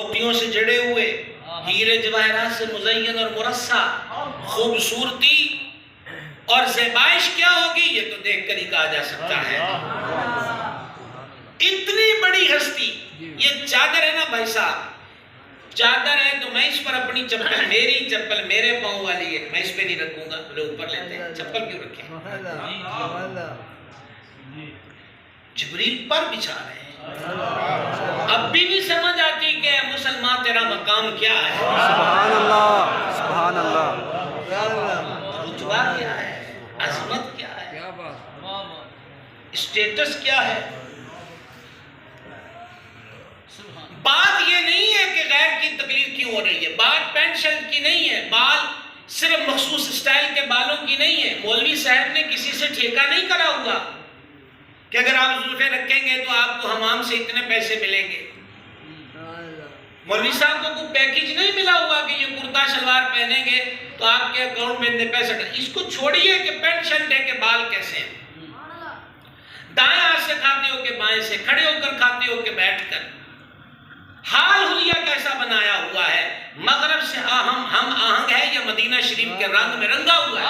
موتیوں سے جڑے ہوئے، ہیرے جواہرات سے مزین اور مرصع، خوبصورتی اور زیبائش کیا ہوگی یہ تو دیکھ کر ہی کہا جا سکتا ہے۔ اتنی بڑی ہستی، یہ چادر ہے نا بھائی صاحب، چادر ہے تو میں اس پر اپنی چپل، میری چپل میرے پاؤں والی ہے، میں اس پہ نہیں رکھوں گا، لوگ اوپر لیتے ہیں، چپل کیوں رکھیں؟ جبریل پر بچھا رہے ہیں۔ اب بھی نہیں سمجھ آتی کہ مسلمان تیرا مقام کیا ہے، سبحان اللہ، سبحان اللہ، رتبہ کیا ہے، عظمت کیا ہے، اسٹیٹس کیا ہے۔ بات یہ نہیں ہے کہ غیر کی تکلیف کیوں ہو رہی ہے، بات پینٹ شرٹ کی نہیں ہے، بات صرف مخصوص اسٹائل کے بالوں کی نہیں ہے۔ مولوی صاحب نے کسی سے ٹھیکہ نہیں کرا ہوگا کہ اگر آپ زلفیں رکھیں گے تو آپ کو حمام سے اتنے پیسے ملیں گے۔ مولوی صاحب کو کوئی پیکیج نہیں ملا ہوا کہ یہ کرتا شلوار پہنیں گے تو آپ کے اکاؤنٹ میں اتنے پیسے ڈالیں۔ اس کو چھوڑیے کہ پینٹ شرٹ ہے کہ بال کیسے ہیں، دائیں ہاتھ سے کھاتے ہو کہ بائیں سے، کھڑے ہو کر کھاتے ہو کہ بیٹھ کر، حال حلیہ کیسا بنایا ہوا ہے، مغرب سے ہم آہنگ ہے یا مدینہ شریف کے رنگ میں رنگا ہوا ہے۔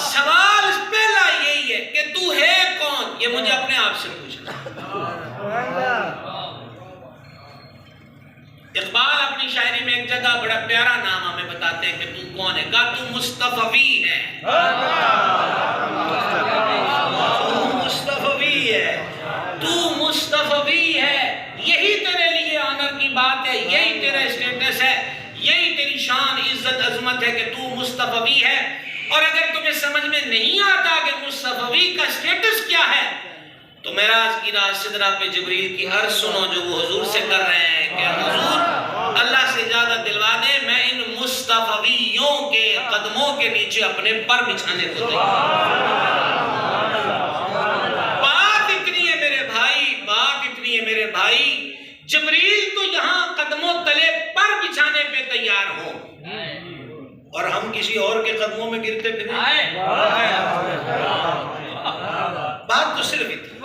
سوال اس پہلا یہی ہے کہ تو ہے کون، یہ مجھے اپنے آپ سے پوچھنا۔ اقبال اپنی شاعری میں ایک جگہ بڑا پیارا نام ہمیں بتاتے ہیں کہ تو کون ہے، کہا تو مصطفی ہے، تو مصطفی ہے، تو مصطفی ہے۔ یہی تیرے لیے آنر کی بات ہے، یہی تیرا اسٹیٹس ہے، یہی تیری شان عزت عظمت ہے کہ تو مصطفی ہے۔ اور اگر تمہیں سمجھ میں نہیں آتا کہ مصطفی کا اسٹیٹس کیا ہے تو معراج کی رات سدرہ پہ جبریل کی عرض سنو جو وہ حضور سے کر رہے ہیں کہ حضور اللہ سے اجازت دلوا دے، میں ان مصطفیوں کے قدموں کے نیچے اپنے پر بچھانے کو تیار۔ بات اتنی ہے میرے بھائی، بات اتنی ہے میرے بھائی، جبریل تو یہاں قدموں تلے پر بچھانے پہ تیار ہوں اور ہم کسی اور کے قدموں میں گرتے پھریں۔ بات تو صرف اتنی۔